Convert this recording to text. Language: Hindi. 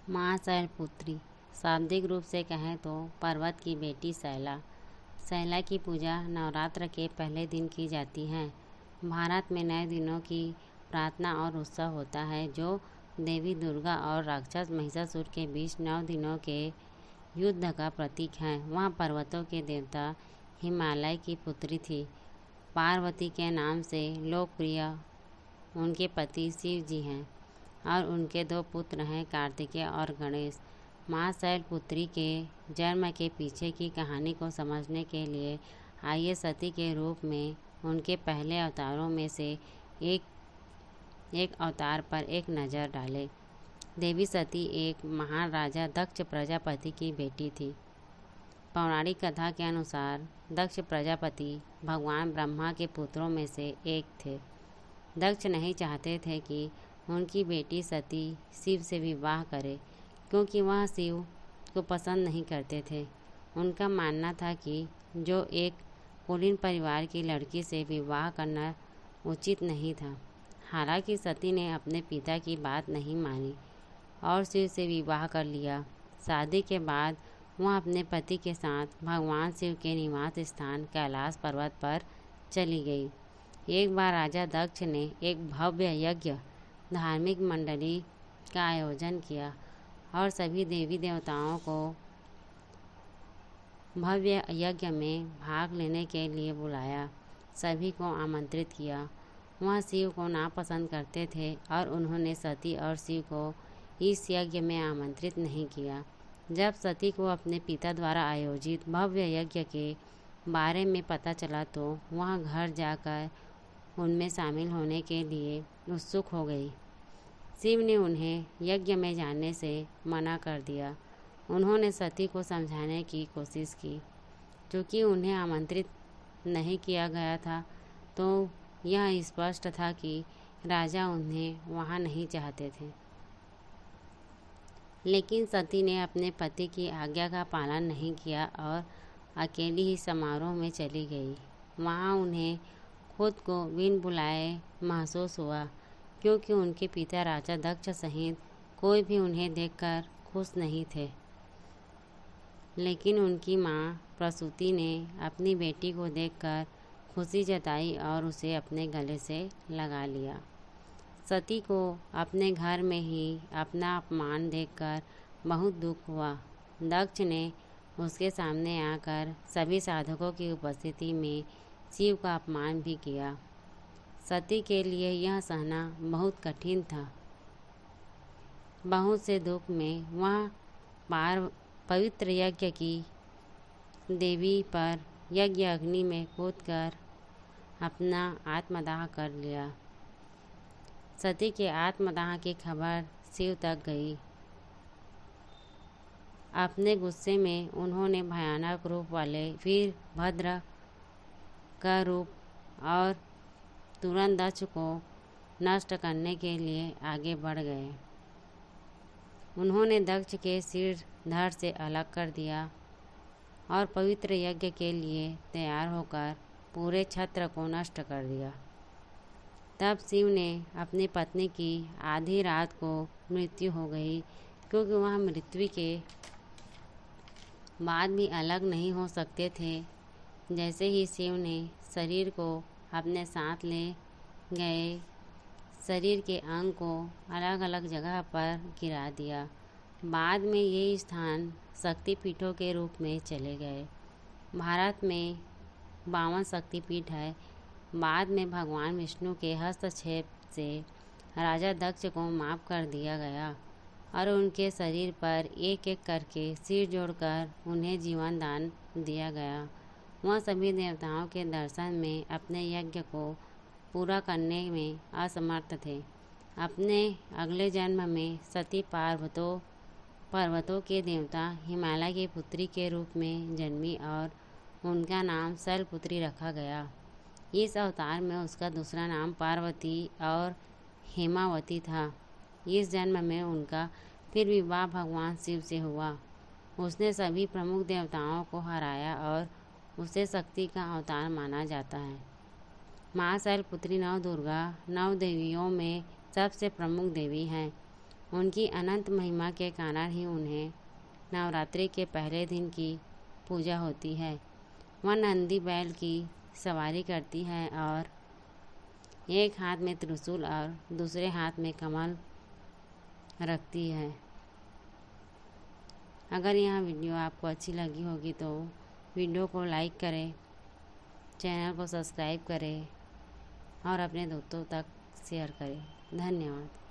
माँ शैलपुत्री शाब्दिक रूप से कहें तो पर्वत की बेटी शैला। शैला की पूजा नवरात्र के पहले दिन की जाती है। भारत में नए दिनों की प्रार्थना और उत्सव होता है जो देवी दुर्गा और राक्षस महिषासुर के बीच 9 दिनों के युद्ध का प्रतीक है। वह पर्वतों के देवता हिमालय की पुत्री थी। पार्वती के नाम से लोकप्रिय उनके पति शिव जी हैं और उनके 2 पुत्र हैं, कार्तिकेय और गणेश। माँ शैलपुत्री के जन्म के पीछे की कहानी को समझने के लिए आइए सती के रूप में उनके पहले अवतारों में से एक अवतार पर एक नज़र डालें। देवी सती एक महान राजा दक्ष प्रजापति की बेटी थी। पौराणिक कथा के अनुसार दक्ष प्रजापति भगवान ब्रह्मा के पुत्रों में से एक थे। दक्ष नहीं चाहते थे कि उनकी बेटी सती शिव से विवाह करे, क्योंकि वह शिव को पसंद नहीं करते थे। उनका मानना था कि जो एक कुलीन परिवार की लड़की से विवाह करना उचित नहीं था। हालांकि सती ने अपने पिता की बात नहीं मानी और शिव से विवाह कर लिया। शादी के बाद वह अपने पति के साथ भगवान शिव के निवास स्थान कैलाश पर्वत पर चली गई। एक बार राजा दक्ष ने एक भव्य यज्ञ धार्मिक मंडली का आयोजन किया और सभी देवी देवताओं को भव्य यज्ञ में भाग लेने के लिए बुलाया। सभी को आमंत्रित किया। वह शिव को नापसंद करते थे और उन्होंने सती और शिव को इस यज्ञ में आमंत्रित नहीं किया। जब सती को अपने पिता द्वारा आयोजित भव्य यज्ञ के बारे में पता चला तो वह घर जाकर उनमें शामिल होने के लिए उत्सुक हो गई। शिव ने उन्हें यज्ञ में जाने से मना कर दिया। उन्होंने सती को समझाने की कोशिश की। क्योंकि उन्हें आमंत्रित नहीं किया गया था तो यह स्पष्ट था कि राजा उन्हें वहां नहीं चाहते थे। लेकिन सती ने अपने पति की आज्ञा का पालन नहीं किया और अकेली ही समारोह में चली गई। वहां उन्हें खुद को बिन बुलाए महसूस हुआ, क्योंकि उनके पिता राजा दक्ष सहित कोई भी उन्हें देखकर खुश नहीं थे। लेकिन उनकी मां प्रसूति ने अपनी बेटी को देखकर खुशी जताई और उसे अपने गले से लगा लिया। सती को अपने घर में ही अपना अपमान देखकर बहुत दुख हुआ। दक्ष ने उसके सामने आकर सभी साधकों की उपस्थिति में शिव का अपमान भी किया। सती के लिए यह सहना बहुत कठिन था। बहुत से दुख में वह पवित्र यज्ञ की देवी पर यज्ञ अग्नि में कूदकर अपना आत्मदाह कर लिया। सती के आत्मदाह की खबर शिव तक गई। अपने गुस्से में उन्होंने भयानक रूप वाले वीरभद्र का रूप और तुरंत दक्ष को नष्ट करने के लिए आगे बढ़ गए। उन्होंने दक्ष के सिर धड़ से अलग कर दिया और पवित्र यज्ञ के लिए तैयार होकर पूरे छत्र को नष्ट कर दिया। तब शिव ने अपनी पत्नी की आधी रात को मृत्यु हो गई, क्योंकि वह मृत्यु के बाद भी अलग नहीं हो सकते थे। जैसे ही शिव ने शरीर को अपने साथ ले गए, शरीर के अंग को अलग अलग जगह पर गिरा दिया। बाद में ये स्थान शक्तिपीठों के रूप में चले गए। भारत में 52 शक्तिपीठ है। बाद में भगवान विष्णु के हस्तक्षेप से राजा दक्ष को माफ कर दिया गया और उनके शरीर पर एक एक करके सिर जोड़कर उन्हें जीवन दान दिया गया। वह सभी देवताओं के दर्शन में अपने यज्ञ को पूरा करने में असमर्थ थे। अपने अगले जन्म में सती पर्वतों के देवता हिमालय की पुत्री के रूप में जन्मी और उनका नाम शैलपुत्री रखा गया। इस अवतार में उसका दूसरा नाम पार्वती और हेमावती था। इस जन्म में उनका फिर विवाह भगवान शिव से हुआ। उसने सभी प्रमुख देवताओं को हराया और उसे शक्ति का अवतार माना जाता है। माँ शैलपुत्री नवदुर्गा 9 देवियों में सबसे प्रमुख देवी हैं। उनकी अनंत महिमा के कारण ही उन्हें नवरात्रि के पहले दिन की पूजा होती है। वह नंदी बैल की सवारी करती है और एक हाथ में त्रिशूल और दूसरे हाथ में कमल रखती है। अगर यह वीडियो आपको अच्छी लगी होगी तो वीडियो को लाइक करें, चैनल को सब्सक्राइब करें और अपने दोस्तों तक शेयर करें। धन्यवाद।